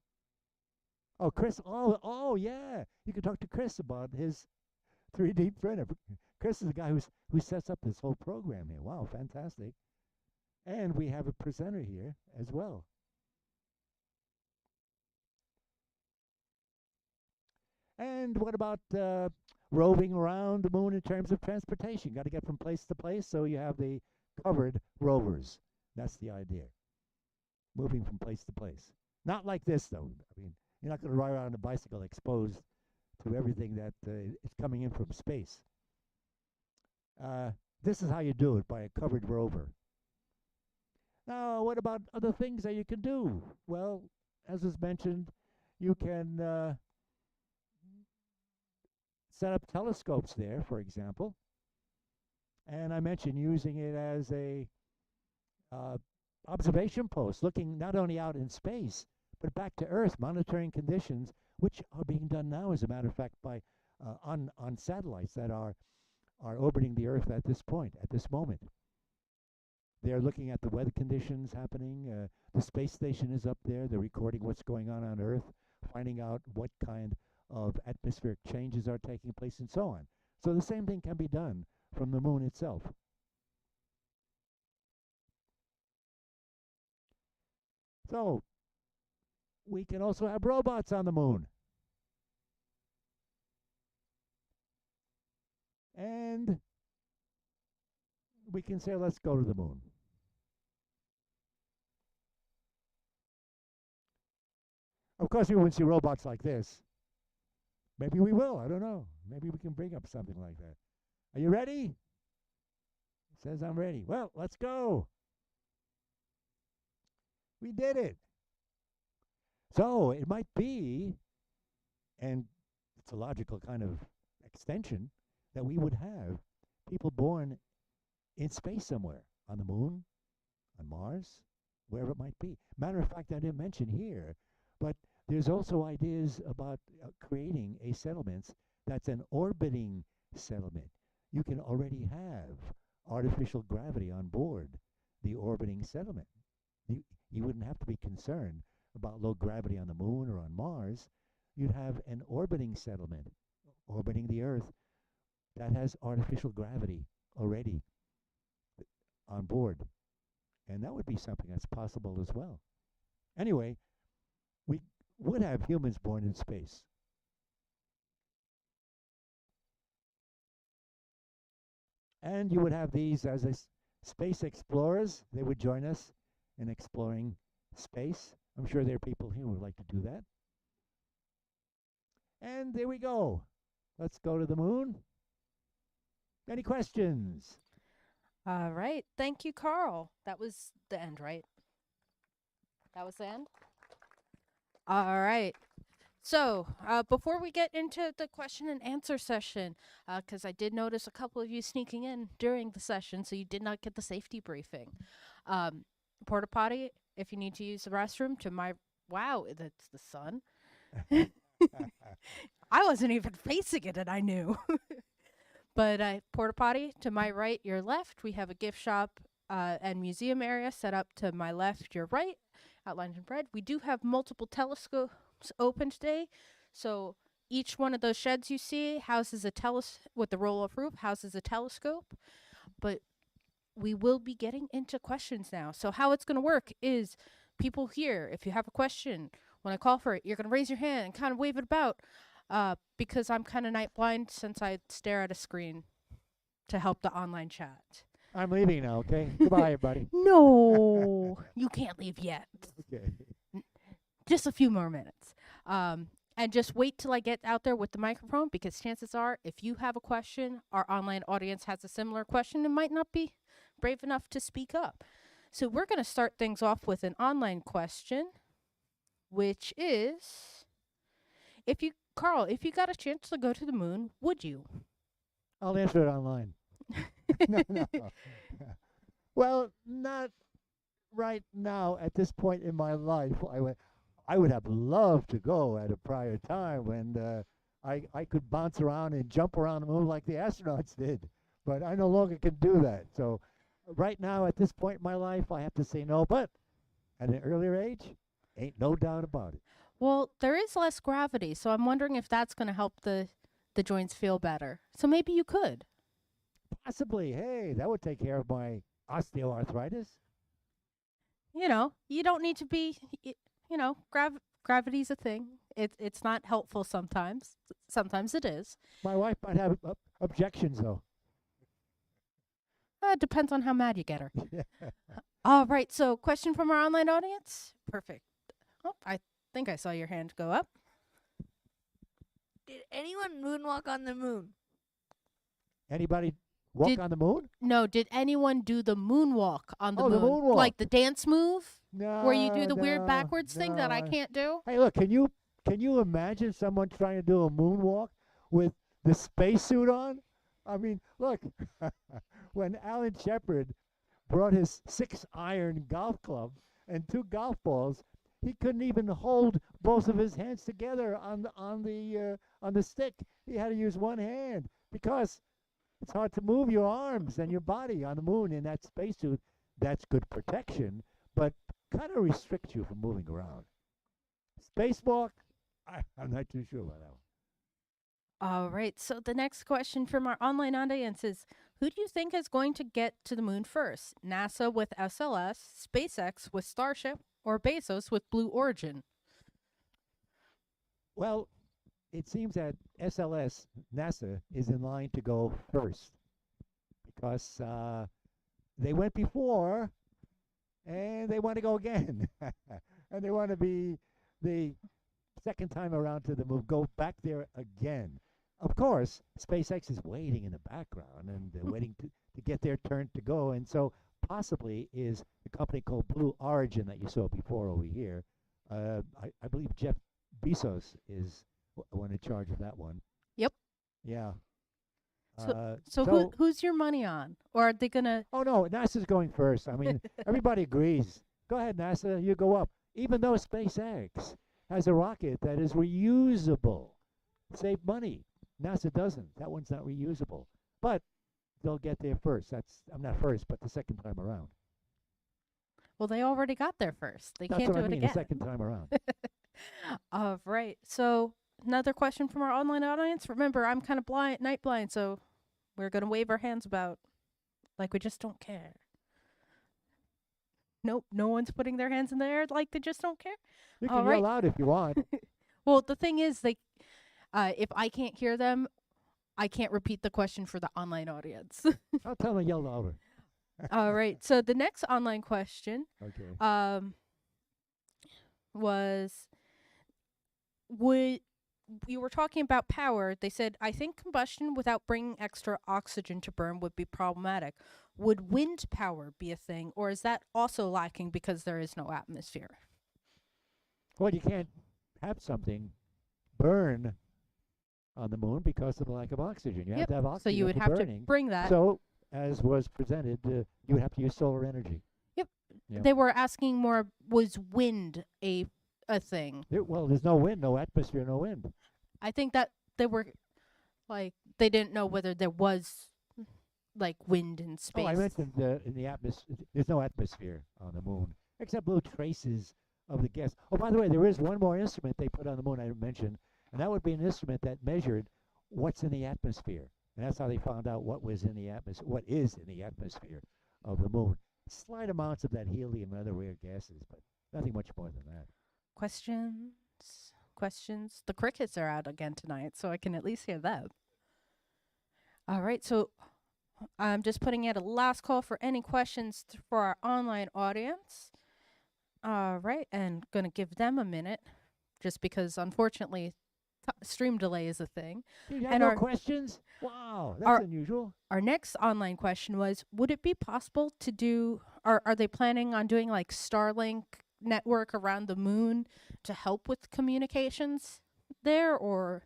Oh, Chris. Oh, yeah. You can talk to Chris about his 3D printer. Chris is the guy who sets up this whole program here. Wow, fantastic. And we have a presenter here as well. And what about roving around the moon in terms of transportation? Got to get from place to place, so you have the covered rovers. That's the idea. Moving from place to place. Not like this, though. I mean, you're not going to ride around on a bicycle exposed to everything that is coming in from space. This is how you do it, by a covered rover. Now, what about other things that you can do? Well, as was mentioned, you can set up telescopes there, for example. And I mentioned using it as a observation post, looking not only out in space, but back to Earth, monitoring conditions, which are being done now, as a matter of fact, by on satellites that are orbiting the Earth at this point, at this moment. They're looking at the weather conditions happening. The space station is up there. They're recording what's going on Earth, finding out what kind of atmospheric changes are taking place, and so on. So the same thing can be done from the moon itself. So we can also have robots on the moon. And we can say, let's go to the moon. Of course, we wouldn't see robots like this. Maybe we will. I don't know. Maybe we can bring up something like that. Are you ready? It says I'm ready. Well, let's go. We did it. So it might be, and it's a logical kind of extension, that we would have people born in space somewhere, on the moon, on Mars, wherever it might be. Matter of fact, I didn't mention here, but there's also ideas about creating a settlement that's an orbiting settlement. you can already have artificial gravity on board the orbiting settlement. You, you wouldn't have to be concerned about low gravity on the moon or on Mars. You'd have an orbiting settlement orbiting the Earth that has artificial gravity already on board. And that would be something that's possible as well. Anyway, we would have humans born in space. And you would have these as space explorers. They would join us in exploring space. I'm sure there are people here who would like to do that. And there we go. Let's go to the moon. Any questions? All right. Thank you, Carl. That was the end, right? That was the end? All right. So, before we get into the question and answer session, because I did notice a couple of you sneaking in during the session, so you did not get the safety briefing. Porta potty, if you need to use the restroom, to my, wow, that's the sun. I wasn't even facing it and I knew. But porta potty to my right, your left. We have a gift shop and museum area set up to my left, your right, outlined in red. We do have multiple telescopes open today, so each one of those sheds you see houses a with the roll-off roof houses a telescope. But we will be getting into questions now. So how it's going to work is people here, if you have a question, when I call for it, you're going to raise your hand and kind of wave it about, because I'm kind of night blind since I stare at a screen to help the online chat. I'm leaving now, okay? Goodbye, everybody. No, you can't leave yet. Okay. Just a few more minutes. And just wait till I get out there with the microphone, because chances are, if you have a question, our online audience has a similar question and might not be brave enough to speak up. So we're going to start things off with an online question, which is, Carl, if you got a chance to go to the moon, would you? I'll answer it online. No. Well, not right now at this point in my life. I would have loved to go at a prior time when I could bounce around and jump around the moon like the astronauts did. But I no longer can do that. So right now at this point in my life, I have to say no. But at an earlier age, ain't no doubt about it. Well, there is less gravity, so I'm wondering if that's going to help the joints feel better. So maybe you could. Possibly. Hey, that would take care of my osteoarthritis. You know, you don't need to be, gravity's a thing. It's not helpful sometimes. Sometimes it is. My wife might have objections, though. It depends on how mad you get her. All right, so question from our online audience. Perfect. Oh, I think I saw your hand go up. Did anyone moonwalk on the moon? Anybody walk on the moon? No, did anyone do the moonwalk on the moon? The moonwalk. Like the dance move? No. Where you do the weird backwards thing that I no. can't do? Hey, look, can you imagine someone trying to do a moonwalk with the spacesuit on? I mean, look, when Alan Shepard brought his 6-iron golf club and 2 golf balls, he couldn't even hold both of his hands together on the stick. He had to use one hand because it's hard to move your arms and your body on the moon in that spacesuit. That's good protection, but kind of restricts you from moving around. Spacewalk, I'm not too sure about that one. All right, so the next question from our online audience is, who do you think is going to get to the moon first? NASA with SLS, SpaceX with Starship, or Bezos with Blue Origin? Well, it seems that SLS, NASA, is in line to go first because they went before and they want to go again. And they want to be the second time around to the moon, go back there again. Of course, SpaceX is waiting in the background and they're waiting to get their turn to go. And so possibly is a company called Blue Origin that you saw before over here. I believe Jeff Bezos is one in charge of that one. Yep. Yeah. So who's your money on? Or are they going to... Oh, no, NASA's going first. I mean, everybody agrees. Go ahead, NASA, you go up. Even though SpaceX has a rocket that is reusable. Save money. NASA doesn't. That one's not reusable. But they'll get there first. I'm not first, but the second time around. Well, they already got there first. They That's can't what do I it mean, again. the second time around. All right. So another question from our online audience. Remember, I'm kind of blind, night blind, so we're gonna wave our hands about like we just don't care. Nope, no one's putting their hands in the air like they just don't care. You All can right. yell out if you want. Well, the thing is, if I can't hear them, I can't repeat the question for the online audience. I'll tell them to yell louder. All right. So the next online question Okay. was would we were talking about power. They said, I think combustion without bringing extra oxygen to burn would be problematic. Would wind power be a thing, or is that also lacking because there is no atmosphere? Well, you can't have something burn on the moon because of the lack of oxygen. You have Yep. to have So oxygen you would for have burning. to bring that. So, as was presented, you would have to use solar energy. Yep. Yep. They were asking more, was wind a thing? Well, there's no wind, no atmosphere, no wind. I think that they were like they didn't know whether there was like wind in space. Oh, I mentioned in the atmosphere. There's no atmosphere on the moon except little traces of the gas. Oh, by the way, there is one more instrument they put on the moon I mentioned, and that would be an instrument that measured what's in the atmosphere. And that's how they found out what was in the atmosphere, what is in the atmosphere of the moon. Slight amounts of that helium and other rare gases, but nothing much more than that. Questions. The crickets are out again tonight, so I can at least hear them. All right, so I'm just putting out a last call for any questions for our online audience. All right, and gonna give them a minute, just because unfortunately stream delay is a thing. You have And no our- questions? Wow, that's our- unusual. Our next online question was, would it be possible to do, are they planning on doing like Starlink network around the moon to help with communications there, or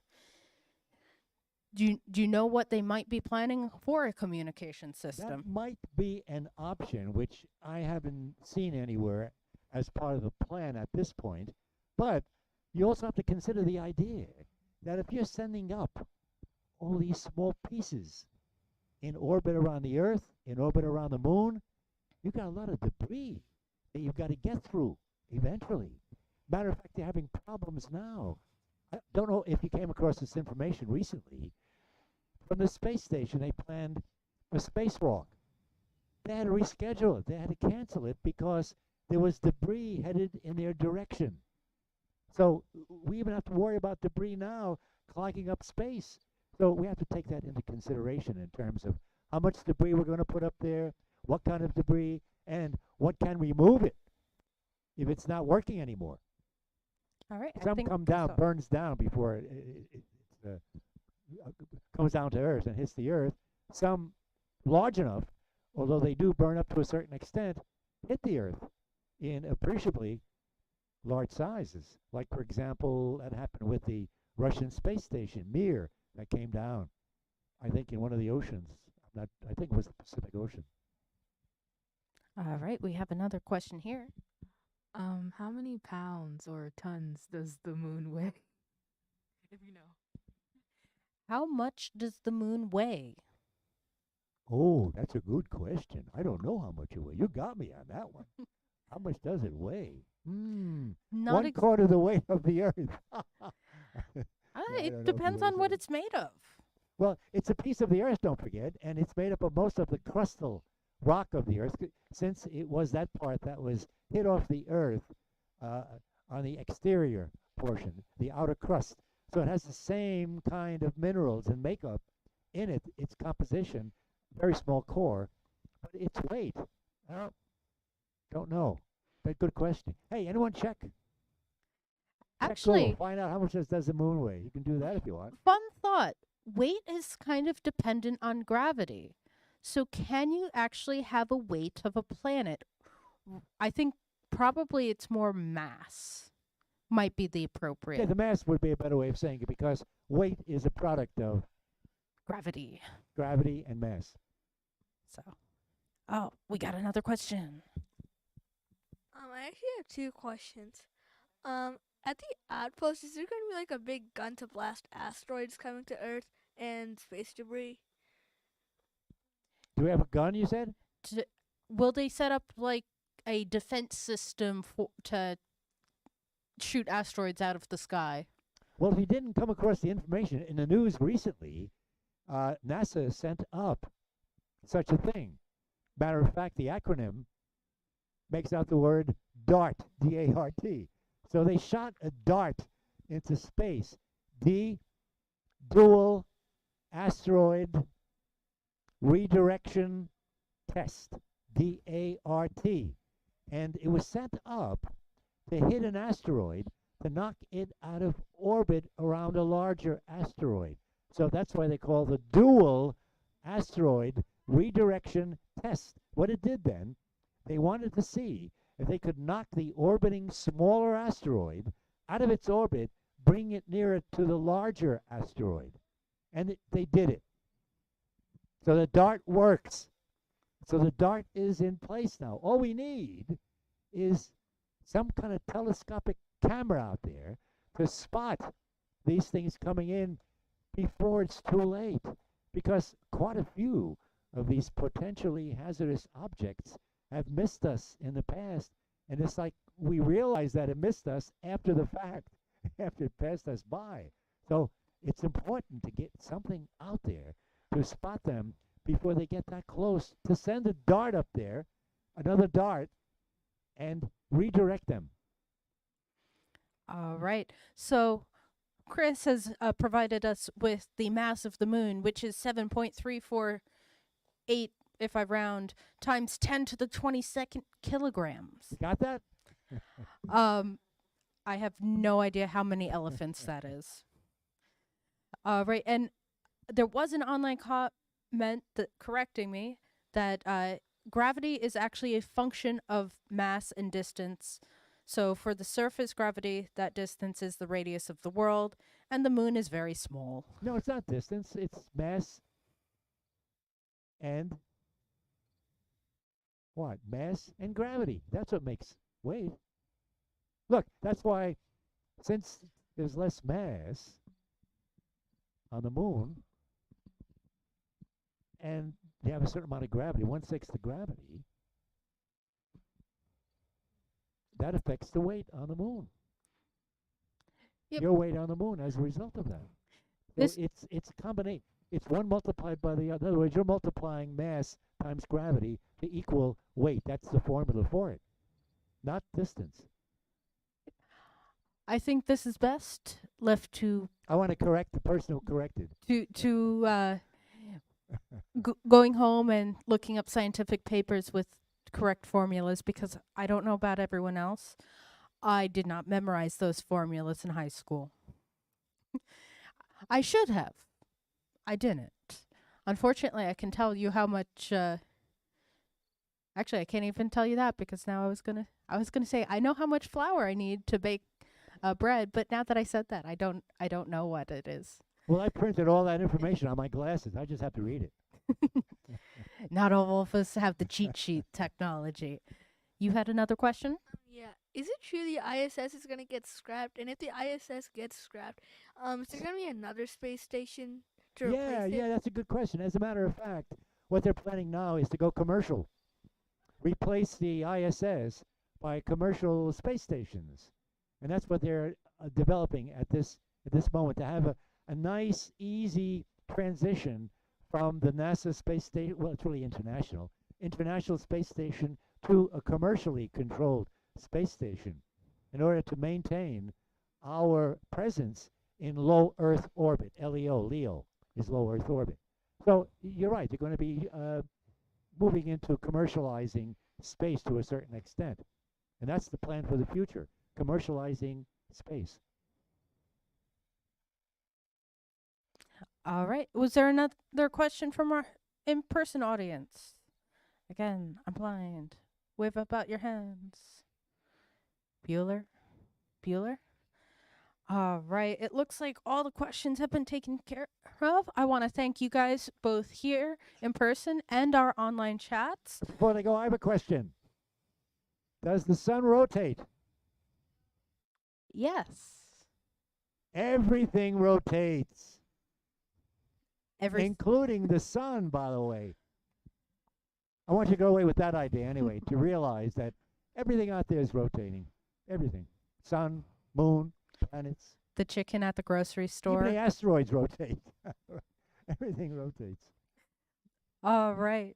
do you know what they might be planning for a communication system? That might be an option, which I haven't seen anywhere as part of the plan at this point. But you also have to consider the idea that if you're sending up all these small pieces in orbit around the Earth, in orbit around the moon, you've got a lot of debris that you've got to get through eventually. Matter of fact, they're having problems now. I don't know if you came across this information recently. From the space station, they planned a spacewalk. They had to reschedule it. They had to cancel it because there was debris headed in their direction. So we even have to worry about debris now clogging up space. So we have to take that into consideration in terms of how much debris we're going to put up there, what kind of debris, and what can remove it if it's not working anymore. All right, I Some think come down, so. burns down before it comes down to Earth and hits the Earth. Some large enough, although they do burn up to a certain extent, hit the Earth in appreciably large sizes. Like, for example, that happened with the Russian space station, Mir, that came down, I think, in one of the oceans. I think it was the Pacific Ocean. All right, we have another question here. How many pounds or tons does the moon weigh? If you know. How much does the moon weigh? Oh, that's a good question. I don't know how much it weighs. You got me on that one. How much does it weigh? Not One quarter the weight of the Earth. I don't know it if depends it on is what or- it's made of. Well, it's a piece of the Earth, don't forget, and it's made up of most of the crustal rock of the Earth, since it was that part that was hit off the Earth on the exterior portion, the outer crust. So it has the same kind of minerals and makeup in it, its composition, very small core, but its weight, I don't know. But good question. Hey, anyone check? Check Actually, Google, find out how much does the moon weigh. You can do that if you want. fun thought. Weight is kind of dependent on gravity. So can you actually have a weight of a planet? I think probably it's more mass might be the Yeah, appropriate the mass would be a better way of saying it because weight is a product of gravity. gravity and mass. So, oh, we got another question. I actually have two questions. At the outpost, is there going to be like a big gun to blast asteroids coming to Earth and space debris? Do we have a gun, you said? To, will they set up like a defense system to shoot asteroids out of the sky? Well, if you didn't come across the information in the news recently, NASA sent up such a thing. Matter of fact, the acronym makes out the word DART, D-A-R-T. So they shot a dart into space, Dual Asteroid Redirection Test, DART. And it was sent up to hit an asteroid to knock it out of orbit around a larger asteroid. So that's why they call the Dual Asteroid Redirection Test. What it did then, they wanted to see if they could knock the orbiting smaller asteroid out of its orbit, bring it nearer to the larger asteroid. And they did it. So the DART works. So the DART is in place now. All we need is some kind of telescopic camera out there to spot these things coming in before it's too late. Because quite a few of these potentially hazardous objects have missed us in the past. And it's like we realize that it missed us after the fact, after it passed us by. So it's important to get something out there to spot them before they get that close, to send a dart up there, another dart, and redirect them. All right. So Chris has provided us with the mass of the moon, which is 7.348, if I round, times 10 to the 22nd kilograms. You got that? I have no idea how many elephants that is. Right, and there was an online comment that correcting me that gravity is actually a function of mass and distance. So for the surface gravity, that distance is the radius of the world, and the moon is very small. No, it's not distance. It's mass and what? Mass and gravity. That's what makes weight. Look, that's why, since there's less mass on the moon, and you have a certain amount of gravity, 1/6 the gravity, that affects the weight on the moon. Yep. Your weight on the moon as a result of that. So it's a combination. It's one multiplied by the other. In other words, you're multiplying mass times gravity to equal weight. That's the formula for it, not distance. I think this is best left to I want to correct the person who corrected. going home and looking up scientific papers with correct formulas, because I don't know about everyone else. I did not memorize those formulas in high school. I should have. I didn't. Unfortunately, I can tell you how much. Actually, I can't even tell you that, because now I was gonna say I know how much flour I need to bake bread, but now that I said that, I don't know what it is. Well, I printed all that information on my glasses. I just have to read it. Not all of us have the cheat sheet technology. You had another question? Yeah. Is it true the ISS is gonna get scrapped? And if the ISS gets scrapped, is there gonna be another space station to replace it? Yeah, that's a good question. As a matter of fact, what they're planning now is to go commercial. Replace the ISS by commercial space stations. And that's what they're developing at this moment, to have a nice, easy transition from the NASA space station, well, it's really international space station, to a commercially controlled space station in order to maintain our presence in low Earth orbit. LEO is low Earth orbit. So you're right, they're going to be moving into commercializing space to a certain extent. And that's the plan for the future, commercializing space. All right. Was there another question from our in-person audience? Again, I'm blind. Wave about your hands. Bueller? All right. It looks like all the questions have been taken care of. I want to thank you guys both here in person and our online chats. Before they go, I have a question. Does the sun rotate? Yes. Everything rotates. Including the sun, by the way. I want you to go away with that idea anyway, to realize that everything out there is rotating. Everything. Sun, moon, planets. The chicken at the grocery Even store. the asteroids rotate. Everything rotates. All right.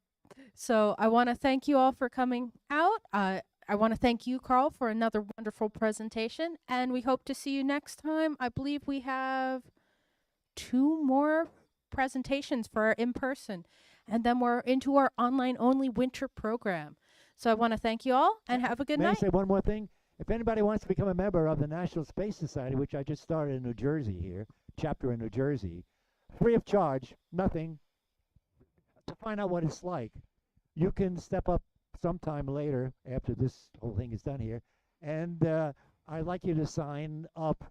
So I want to thank you all for coming out. I want to thank you, Karl, for another wonderful presentation. And we hope to see you next time. I believe we have 2 more presentations for our in-person. And then we're into our online-only winter program. So I want to thank you all and have a good May I night. say one more thing? If anybody wants to become a member of the National Space Society, which I just started in New Jersey here, chapter in New Jersey, free of charge, nothing, to find out what it's like, you can step up sometime later after this whole thing is done here, and I'd like you to sign up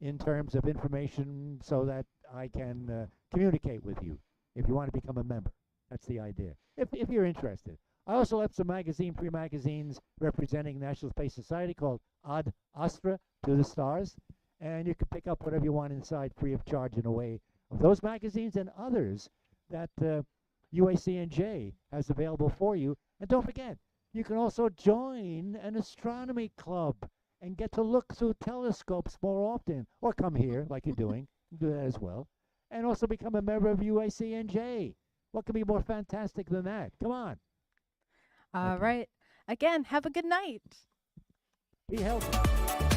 in terms of information so that I can communicate with you if you want to become a member. That's the idea, if you're interested. I also left some free magazines representing National Space Society called Ad Astra, to the stars, and you can pick up whatever you want inside free of charge in a way of those magazines and others that UACNJ has available for you. And don't forget, you can also join an astronomy club and get to look through telescopes more often, or come here like you're doing, do that as well, and also become a member of UACNJ. What can be more fantastic than that? Come on. All Okay. right. Again, have a good night. Be healthy.